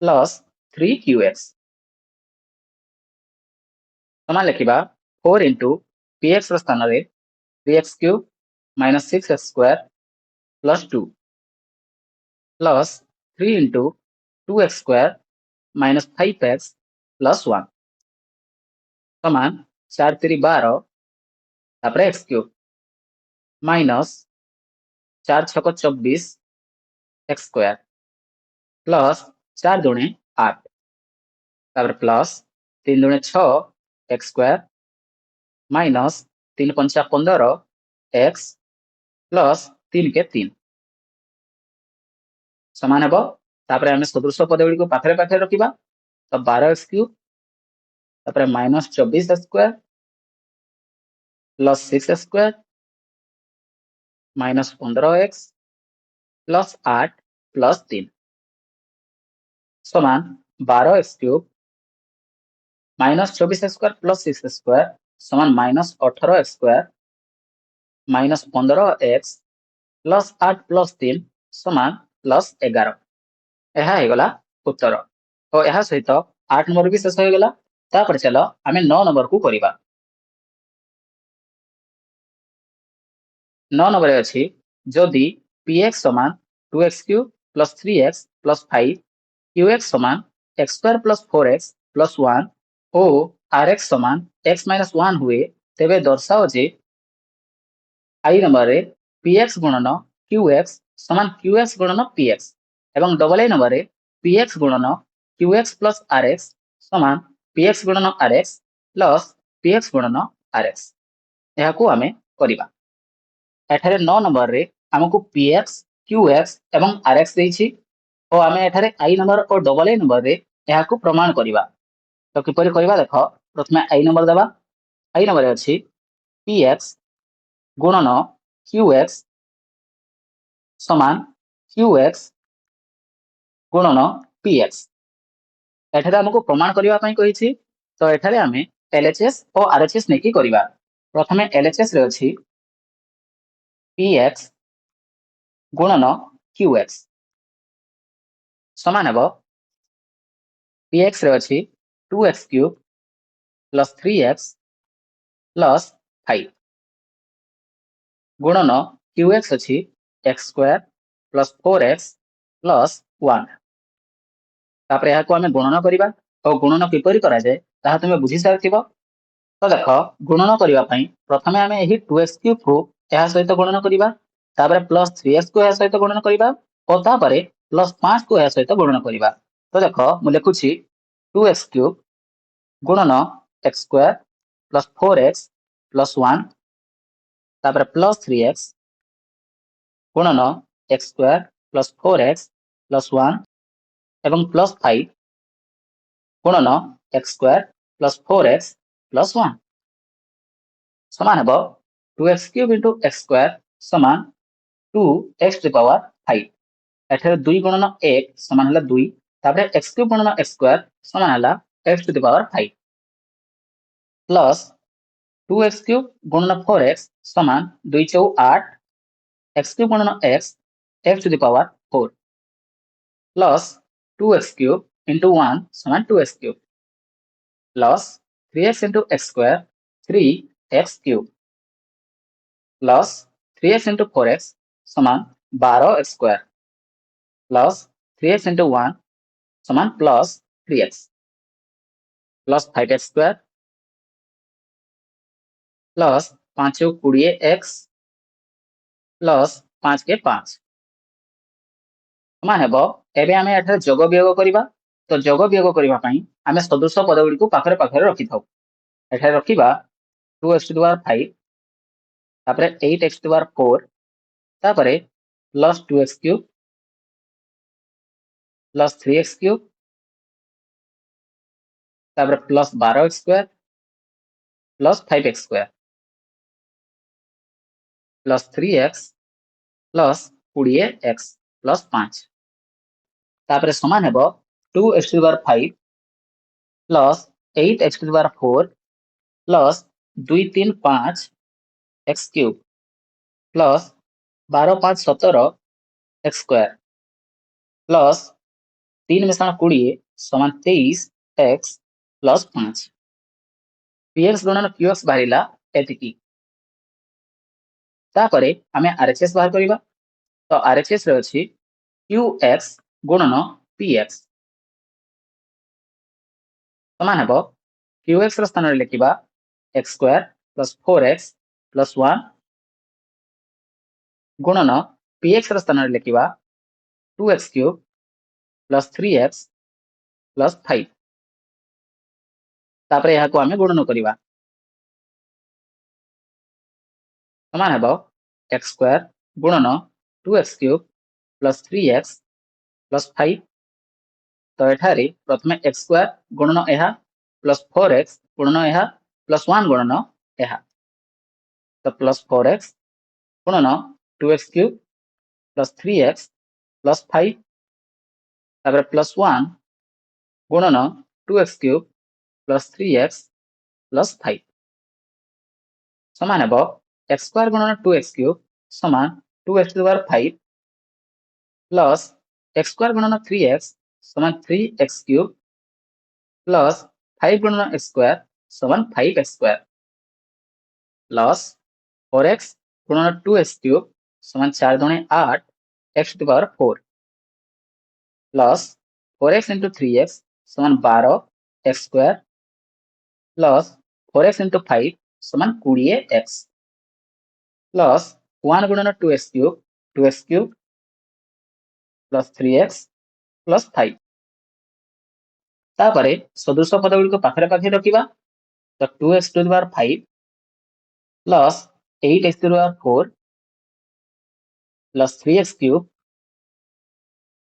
प्लस 3qx समान लिखिबा 4 इंटू px ର ସ୍ଥାନରେ 3x³ minus 6x² plus 2 plus 3 into 2x² minus 5x plus 1 समान 4 3 12 तापर x³ माइनस 4 6 24 x² प्लस 4 दुणे 8 तापर प्लस 3 दुणे 6 x² माइनस 3 5 15 x प्लस 3 के 3 समान हेबो तापर हमें सदृश पद गुडी को पाखरे पाखरे रखिबा तो 12x³ तापर minus 24x² plus 6x² minus 15x plus 8 plus 3 समान 12x³ minus 24x² plus 6x² समान minus 18x² minus 15x plus 8 plus 3 समान प्लस 11 यह हे गला उत्तर। और यह सहित 8 नंबर भी शेष हो गला। तापर चलो आमे 9 नंबर को करिबा। 9 नंबर अछि जदि px समान 2x³ plus 3x plus 5 qx समान x² प्लस 4x प्लस 1 ओ rx समान x माइनस 1 हुए तेबे दर्शाओ जे आई नंबर रे px गुणन qx समान qx गुणन px एवं डबल ए नंबर रे px गुणन qx प्लस rx समान px गुणन rx प्लस px गुणन rx यह को आमे करिबा। एठारे 9 नंबर रे हमको px qx एवं rx देछि और आमे एठारे आई नंबर और डबल ए नंबर रे यह को प्रमाण करिबा। तो किपरि करिबा देखो प्रथमे आई नंबर देबा। आई नंबर अछि px गुणन qx समान qx गुणन px एठारे हमको प्रमाण करिबा पई कहिछि तो एठारे आमे LHS और RHS नेकी करिबा। प्रथमे LHS रे अछि px गुणन qx समान हेबो px रे अछि 2x³ प्लस 3x प्लस 5 गुणन qx अछि x square plus 4x plus 1 तापर याको आमे गुणन करिबा और गुणन किपरि करा जाय ताहा तुमे बुझी सारथिबो। तो देख गुणन करबा पई प्रथमे आमे एही 2x क्यूब को एहा सहित गुणन करिबा तापर प्लस 3x को एहा सहित गुणन करिबा और तापर प्लस 5 को एहा सहित गुणन करिबा। तो देख मु लिखुछि 2x क्यूब गुणन x square plus 4x plus 1 तापर प्लस 3x गुणन x square plus 4x plus 1 एवं प्लस 5 गुणन x square plus 4x plus 1 समान हेबो 2x cube into x square समान 2x टू पावर 5 एठारे 2 गुणन 1 समान हला 2 तापर x क्यूब गुणन x स्क्वायर समान हला x to the power 5 plus 2x cube गुणन 4x समान 2 चौ 8 x क्यूब गुणन x to the power 4 plus 2x cube into 1 समान 2x cube plus 3x into x square 3x cube plus 3x into 4x समान 12x square plus 3x into 1 समान plus 3x plus 5x square plus 5 20x plus 5 के 5 समान हेबो। एबे आमे एठारे जोग वियोग करिबा तो जोग वियोग करिबा पई आमे सदृश पदगुडी को पाखरे पाखरे रखि थाउ एठारे रखिबा 2x टू द पावर 5 तापरे 8x टू द पावर 4 तापरे plus 2x cube plus 3x cube तापरे plus 12x square plus 5x square plus 3x plus 20x plus 5 तापरे समान हेबो 2x to the power 5 plus 8x to the power 4 plus 2 3 5 x cube plus 12 5 17 x square plus 3 मिश्रण 20 समान 23 x plus 5 px गुणन qx बाहरिला एतिकी तापरे आमे RHS बाहर करिबा तो RHS रे अछि qx गुणन px समान हेबो qx रो स्थान रे लिखिबा x square plus 4x plus 1 गुणन px रो स्थान रे लिखिबा 2x cube plus 3x plus 5 तापरे यहा को आमे गुणन करिबा समान हेबो x स्क्वायर गुणन 2x cube plus 3x plus 5 तो एठारे प्रथमे x स्क्वायर गुणन एहा प्लस 4x गुणन एहा प्लस 1 गुणन एहा तो प्लस 4x गुणन 2x cube plus 3x plus 5 तापर प्लस 1 गुणन 2x cube plus 3x plus 5 समान हेबो x स्क्वायर गुणन 2x क्यूब समान 2x to the power 5 plus x square गुणन 3x समान 3x क्यूब प्लस 5 गुणन x स्क्वायर समान 5x स्क्वायर प्लस 4x गुणन 2x क्यूब समान 4 दुणे 8 x to the power 4 plus 4x into 3x समान 12 x square plus 4x into 5 समान 20x plus 1 गुणन 2x cube plus 3x plus 5 तापरे सदृश पदगुडी को पाखरे पाखरे रखिबा तो 2x to the power 5 plus 8x to the power 4 plus 3x cube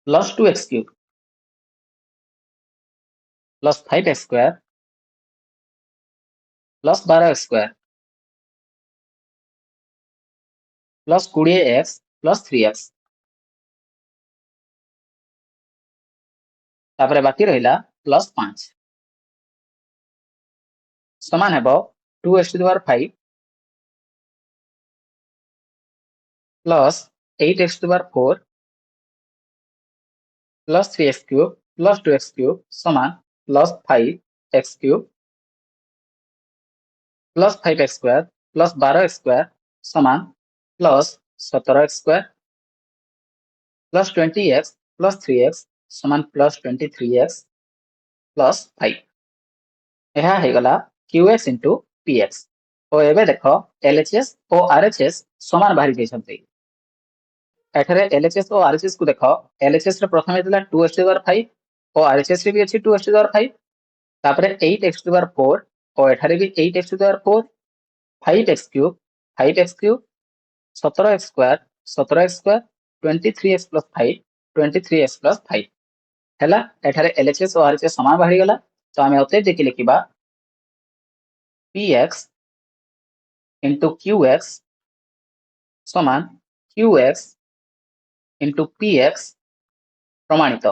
plus 2x cube plus 5x square plus 12x square plus 20x plus 3x तापरे बाकी रहिला प्लस 5 समान हेबो 2x to the power 5 plus 8x to the power 4 plus 3x cube plus 2x cube समान plus 5x cube plus 5x square plus 12x square समान plus 17x² plus 20x plus 3x समान plus 23x plus 5 यह होगला QX into PX और एबे देख LHS और RHS समान बाहरी जाइछंती एठारे LHS और RHS को देख LHS रे प्रथम हेतला 2x⁵ और RHS रे भी अछि 2x⁵ तापरे 8x⁴ और एठारे भी 8x⁴ 5x³ 5x³ 17x² 17x² 23x plus 5 23x plus 5 हैला एठारे LHS और RHS समान बाहरी गला तो आमे ओते देखि लिखिबा PX इंटू QX समान QX इंटू PX प्रमाणित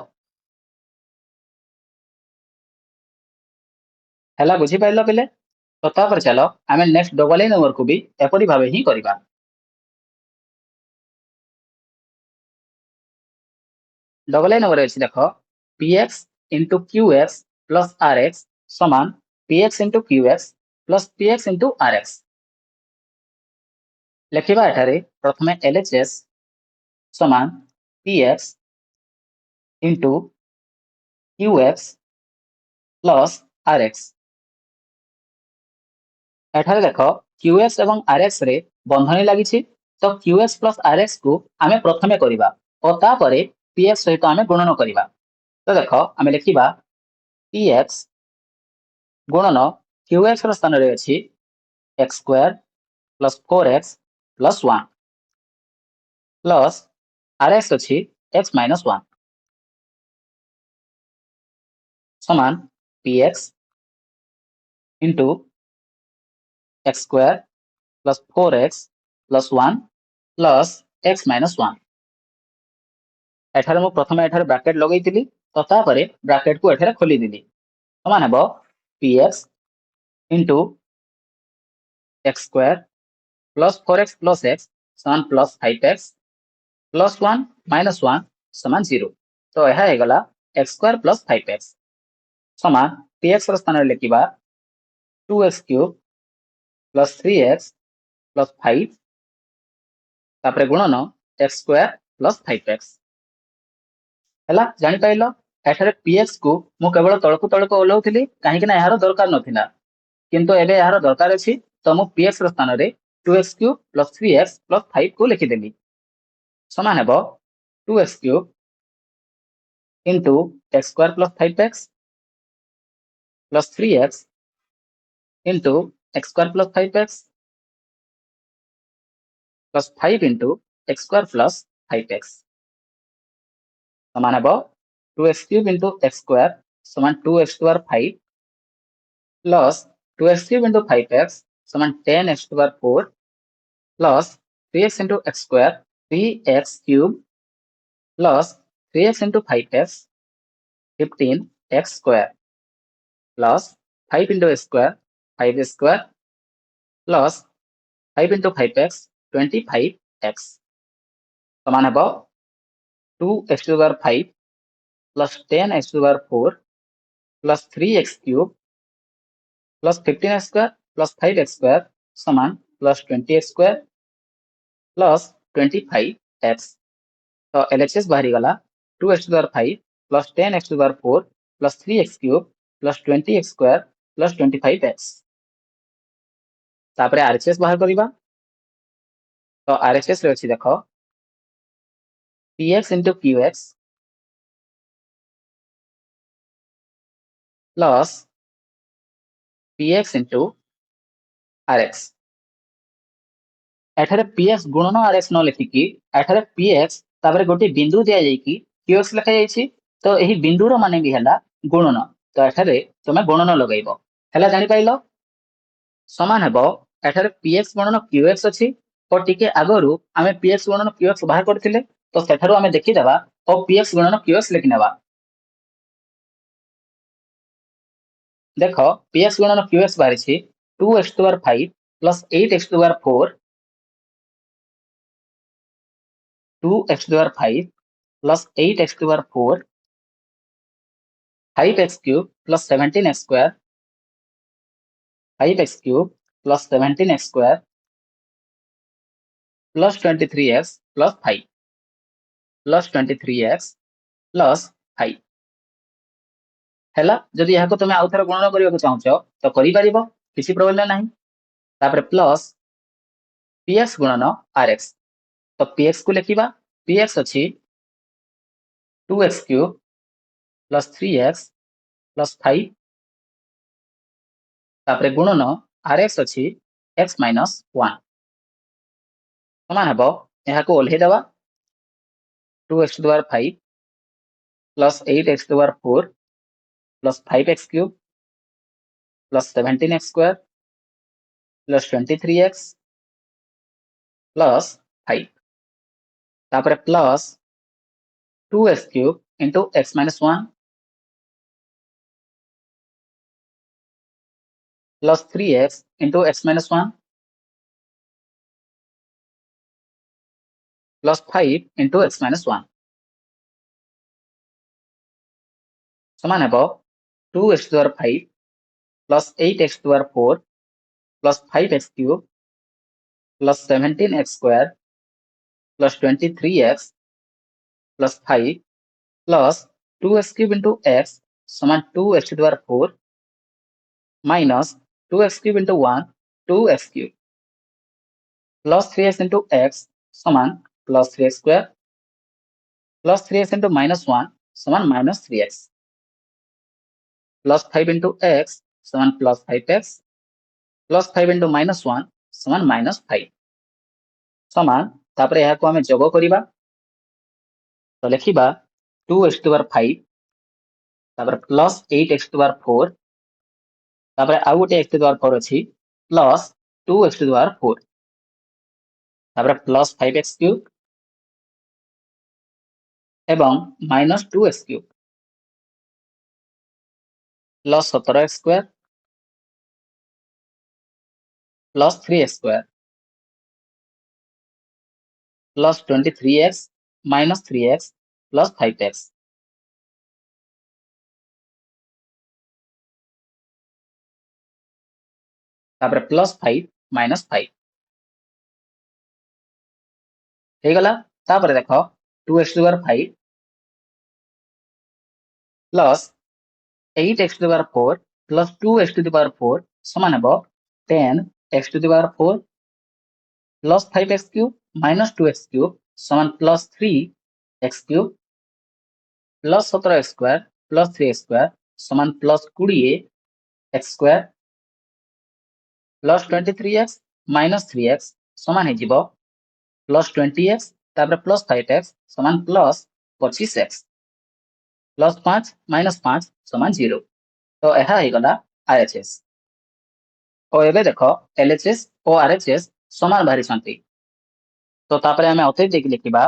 हैला बुझी पाइल पिले तो तापर चलो आमे नेक्स्ट डबल नंबर को भी एपरि भाबे ही करिबा डबल नंबर अछि देखो PX into QX plus RX समान PX into QX plus PX into RX लिखिबा एठारे प्रथमे LHS समान PX into QX plus RX एठारे देखो QX एवं RX रे बंधनी लागिछि तो QX प्लस RX को आमे प्रथमे करिबा और तापरे PX सहित आमे गुणन करिबा तो देखो आमे लिखिबा PX गुणन QX रो स्थान रे अछि x² plus 4x plus 1 plus RX अछि x माइनस 1 समान PX into x² plus 4x plus 1 plus x minus 1 एठारे मु प्रथमे एठारे ब्रैकेट लगैतिली तो तापरे ब्रैकेट को एठारे खोली दिली समान हेबो PX into x² plus 4x plus x समान प्लस 5x प्लस 1 माइनस 1 समान 0 तो यह होगला x² प्लस 5x समान PX रो स्थान रे लिखिबा 2x³ प्लस 3x प्लस 5 तापरे गुणन x² प्लस 5x हैला जानि पाइलो एठारे PX को मु केवल तळकु तळकु ओलौथिली काहे कि ना यार दरकार नथिला किंतु एबे यार दरकार अछि तो मु PX रो स्थान रे 2x³ प्लस 3x प्लस 5 को लिखि देली समान हेबो 2x³ into x² plus 5x plus 3x into x² plus 5x plus 5 into x² plus 5x समान हेबो 2x³ इंटू x² समान 2x² 5 plus 2x³ into 5x समान 10x² 4 plus 3x into x² 3x³ plus 3x into 5x 15x² plus 5 into x² 5x² plus 5 into 5x 25x समान हेबो 2x³ 5 plus 10x² 4 plus 3x³ plus 15x² plus 5x² समान plus 20x² plus 25x तो LHS बाहरी गला 2x² 5 plus 10x² 4 plus 3x³ plus 20x² plus 25x तापरे RHS बाहर करिबा तो RHS रे अछि देखो PX into QX plus PX into RX एठारे PX गुणन RX न लिखिकी एठारे PX तापरे गोटे बिंदु दिया जाई कि QX लिखा जाईछि तो एही बिंदुर माने भी हला गुणन तो एठारे तुमे गुणन लगाइबो हला जानि पाइलो समान हेबो एठारे PX गुणन QX अछि और टिके आगरु आमे PX गुणन QX बाहर करथिले तो सेठारु आमे देखि देबा और PX गुणन QX लिखि नेबा देखो PX गुणन QX बाहरिछि 2x² 5 plus 8x² 4 2x² 5 plus 8x² 4 5x³ plus 17x² 5x³ plus 17x² plus 23x plus 5 plus 23x plus 5 ହେଲା। ଯଦି ଏହାକୁ ତମେ ଆଉ ଥରେ ଗୁଣନ କରିବାକୁ ଚାହୁଁଛ ତ କରିପାରିବ, କିଛି ପ୍ରୋବ୍ଲେମ ନାହିଁ। ତାପରେ ପ୍ଲସ px ଗୁଣନ rx, ତ px କୁ ଲେଖିବା, px ଅଛି 2x cube plus 3x plus 5 तापरे गुणन rx अछि x माइनस 1 समान हेबो एहाको ओल्हे देबा 2x to the power 5 plus 8x to the power 4 plus 5x cube plus 17x square plus 23x plus 5 तापरे plus 2x cube into x minus 1 plus 3x into x minus 1 plus 5 into x minus 1 समान हेबो 2x to the power 5 plus 8x to the power 4 plus 5x cube plus 17x square plus 23x plus 5 plus 2x cube into x समान 2x to the power 4 minus 2x cube into 1 2x cube plus 3x into x समान plus 3x square plus 3x into minus 1 समान minus 3x plus 5 into x समान plus 5x plus 5 into minus 1 समान minus 5 समान तापरे यहाँ को हमें जोग करिबा तो लिखिबा 2x टू द पावर 5 तापर plus 8x to the power 4 तापर आउ गोटे x टू द पावर 4 अछि plus 2x to the power 4 तापर प्लस 5x क्यूब एवं minus 2x cube plus 17x square plus 3x square plus 23x minus 3x plus 5x तापर plus 5 minus 5 हे गला। तापर देखो 2x to the power 5 plus 8x to the power 4 plus 2x to the power 4 समान हेबो 10x to the power 4 plus 5x cube minus 2x cube समान plus 3x cube plus 17x square plus 3x square समान plus 20x square plus 23x minus 3x समान हे जिवो plus 20x तापर plus 5x समान plus 25x plus 5 minus 5 समान 0 तो यह हो गला RHS और एबे देखो LHS और RHS समान बाहरी छंती तो तापर हमें अतः देख लिखिबा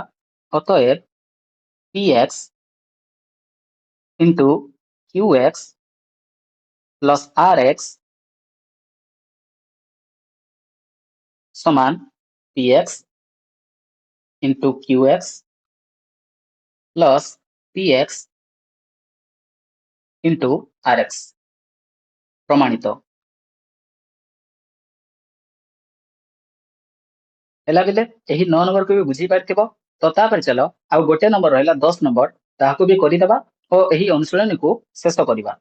अतः px into qx plus rx समान px into qx plus px into rx प्रमाणित हैला बेले एही 9 नंबर को भी बुझी पारथिबो तो तापर चलो आ गोटे नंबर रहला 10 नंबर ताहाको भी करि देबा और एही अनुशीलनी को शेष करिबा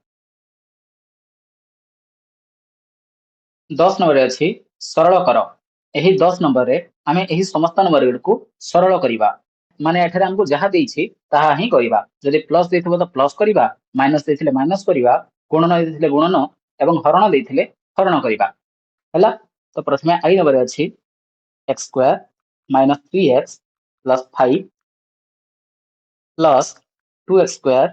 10 नंबर रे अछि सरल कर एही 10 नंबर रे आमे एही समस्त नंबर गुडको सरल करिबा माने एठारे हमको जहा देइछि ताहा ही करिबा जदि प्लस देथिबो तो प्लस करिबा माइनस देथिले माइनस करिबा गुणन देथिले गुणन एवं हरण देथिले हरण करिबा हैला। तो प्रथमे आई नंबर रे अछि x square minus 3x plus 5 plus 2x square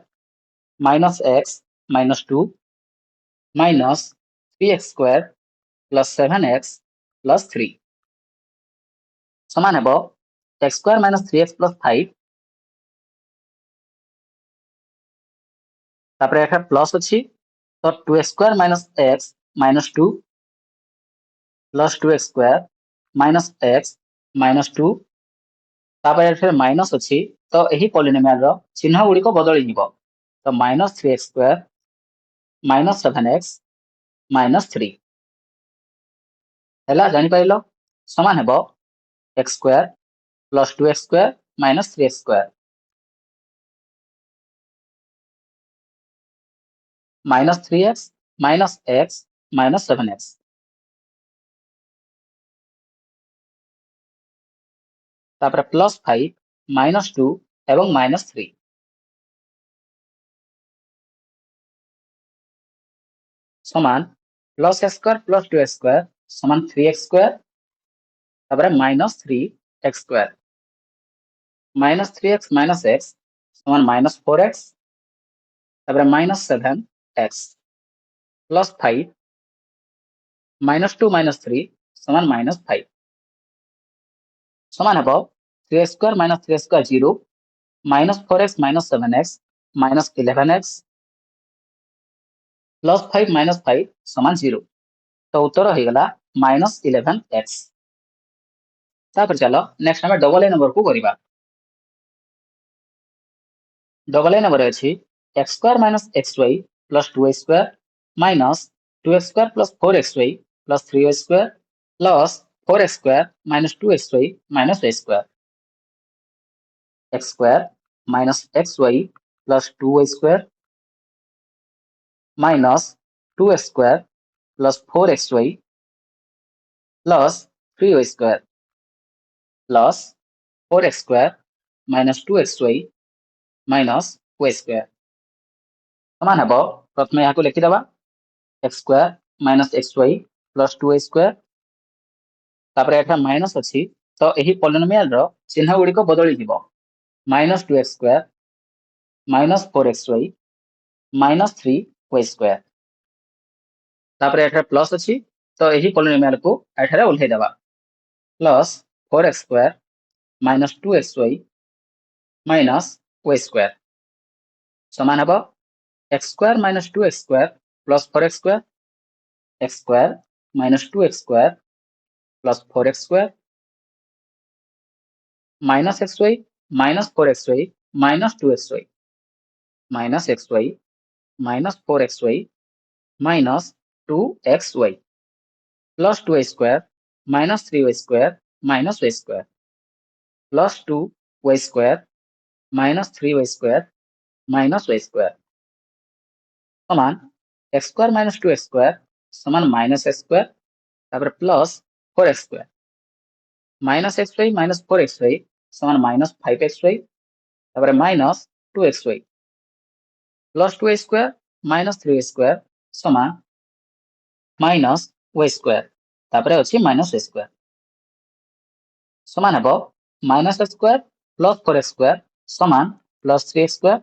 minus x minus 2 minus 3x square plus 7x plus 3 समान हेबो x square minus 3x plus 5 तापर एठा प्लस अछि तो 2x square minus x minus 2 plus 2x square minus x minus 2 तापर एठा minus अछि तो एही पॉलिनोमियल रो चिन्ह गुडी को बदली जिवो तो minus 3x square minus 7x minus 3 हैला जानि पाइलो समान हेबो x square plus 2x square minus 3x square minus 3x minus x minus 7x तापर प्लस 5 minus 2 एवं minus 3 समान plus x square plus 2x square समान 3x square तापर minus 3x square minus 3x minus x समान minus 4x तापर minus 7x plus 5 minus 2 minus 3 समान minus 5 समान अब 3x square minus 3x square 0 minus 4x minus 7x minus 11x plus 5 minus 5 समान 0 तो उत्तर हो गला minus 11x तापर चलो नेक्स्ट हमें डबल ए नंबर को करिबा डबल ए नंबर अछि x square minus xy plus 2y square minus 2x square plus 4xy plus 3y square plus 4x square minus 2xy minus y square x square minus xy plus 2y square minus 2x square plus 4xy plus 3y square plus 4x square minus 2xy minus y square समान हबो प्रथमे याको लिखि दबा x square minus xy plus 2y square तापर एठा minus अछि तो एही पॉलिनोमियल रो चिन्ह गुडी को बदली दिबो minus 2x square minus 4xy minus 3y square तापर एठा प्लस अछि तो एही पॉलिनोमियल को एठारे उल्हे दबा plus 4x square minus 2xy minus y square समान हबो x square minus 2x square plus 4x square x square minus 2x square plus 4x square minus xy minus 4xy minus 2xy minus xy minus 4xy minus 2xy plus 2y square minus 3y square minus y square plus 2y square minus 3y square minus y square समान x square minus 2x square समान minus x square तापर plus 4x square minus xy minus 4xy समान minus 5xy तापर minus 2xy plus 2y square minus 3y square समान minus y square तापर अछि minus y square समान हबो minus x square plus 4x square समान plus 3x square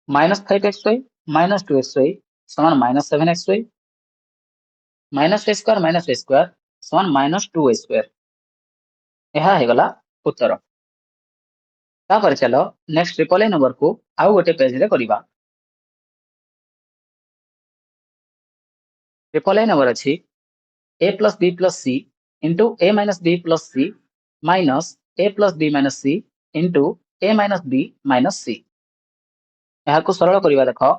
minus 5xy minus 2xy समान minus 7xy minus y square समान minus 2y square यह है गला उत्तर तापर चलो नेक्स्ट ट्रिपल ए नंबर को आउ गोटे पेज रे करिबा ट्रिपल ए नंबर अछि a plus b plus c into a minus b plus c minus a plus b minus c into a minus b minus c यह को सरल करिबा देखो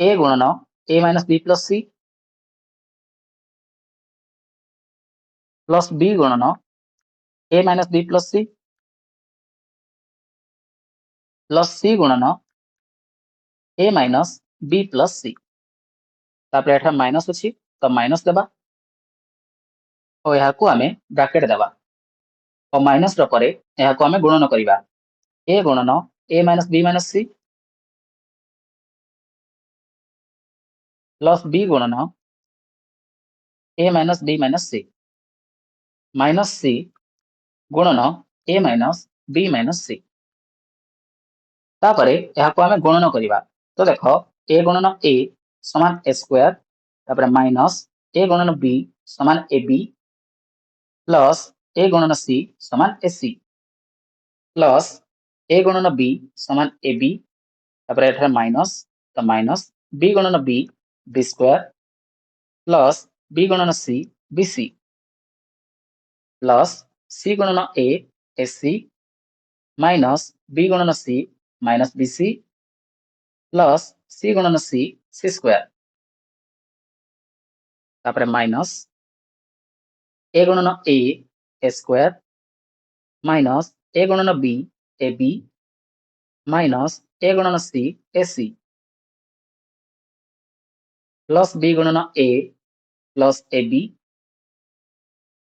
a गुणन a minus b plus c plus b गुणन a minus b plus c plus c गुणन a minus b plus c तापर एठा माइनस अछि तो माइनस देबा और यह को हमें ब्रैकेट देबा और माइनस रो परे यह को हमें गुणन करिबा a गुणन a minus b minus c plus b गुणन a minus b minus c minus c गुणन a minus b minus c तापरे यह को हमें गुणन करिबा तो देखो a गुणन a समान a स्क्वायर तापर माइनस a गुणन b समान ab प्लस a गुणन c समान ac प्लस a गुणन b समान ab तापर एठा माइनस तो माइनस b गुणन b b square plus b गुणन c bc प्लस c गुणन a ac माइनस b गुणन c minus bc plus c गुणन c c स्क्वायर तापर माइनस ए गुणन ए स्क्वायर माइनस ए गुणन b a b minus a गुणन C A C plus B गुणन A plus A B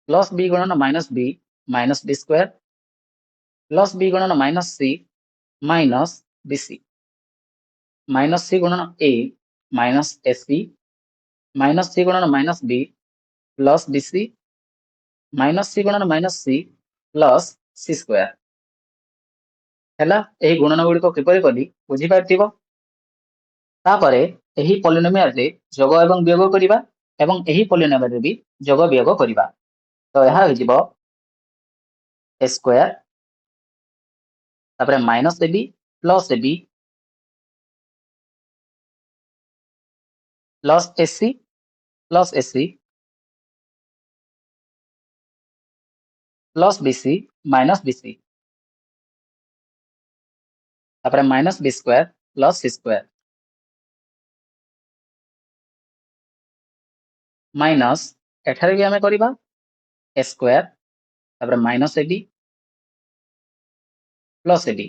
plus B गुणन minus B square plus B गुणन minus B C minus C गुणन A minus A C minus C गुणन minus B plus B C minus C गुणन minus C plus सी square हैला। एही गुणन गुड़िक किपरि कली बुझी पारथिबो। तापरे एही पॉलिनोमियल रे जोग एवं वियोग करिबा एवं एही पॉलिनोमियल रे भी जोग वियोग करिबा। तो यह हो ए स्क्वायर तापरे minus a B plus a C plus B C minus B c तापरे माइनस बी स्क्वायर प्लस सी स्क्वायर माइनस एठारे भी हमें करिबा ए स्क्वायर तापरे minus a B plus A b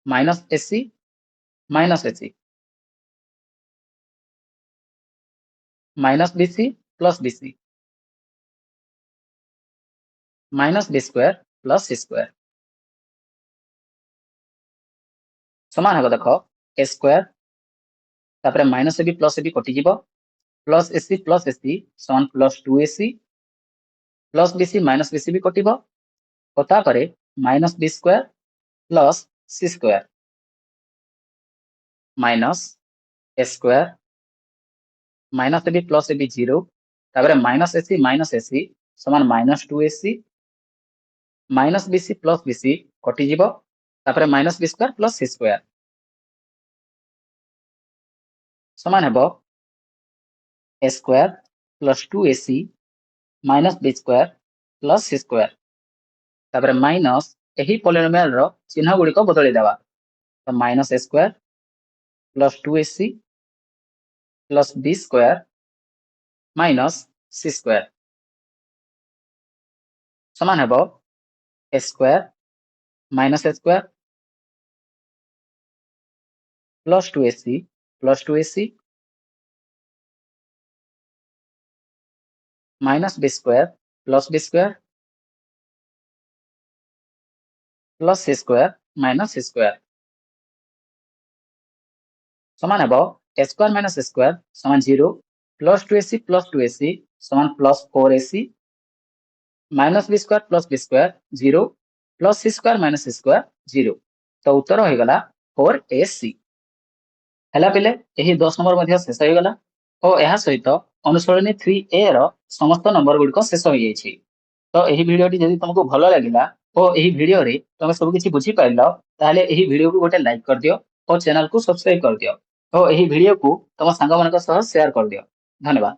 minus A C minus B c plus B C minus B square plus C square समान है देख a square तापरे minus a b कटि जीवो प्लस ए सी समान plus 2ac plus B C भी कटिबो और तापरे minus B square plus C square minus a square minus a B plus A b 0 तापरे माइनस ए सी समान minus 2ac minus B C कटि जीवो तापरे माइनस बी स्क्वायर प्लस सी स्क्वायर समान हेबो a square plus 2ac minus B square plus C square तापरे minus एही polynomial रो चिन्ह गुड़ी को बदली देवा। तो minus a square plus 2ac plus b square minus c square समान हेबो a square minus a square plus 2ac minus B square plus C square minus c square समान हेबो a square minus a square समान 0 plus 2ac समान plus 4ac minus B square 0 plus सी square minus c square 0। तो उत्तर हो गला 4ac हैला पिले एही 10 नंबर मध्ये शेष हो गला और यह सहित अनुसरणी 3a रो समस्त नंबर गुडी को शेष हो जायछि। तो एही वीडियोटी जदि तुमको भलो लागिला और एही वीडियो रे तुम सब किछि बुझी पाइलो ताले एही वीडियो को गोटे लाइक कर दियो और चैनल को सब्सक्राइब कर दियो और एही वीडियो को तुम संग मानक सह शेयर कर दियो। धन्यवाद।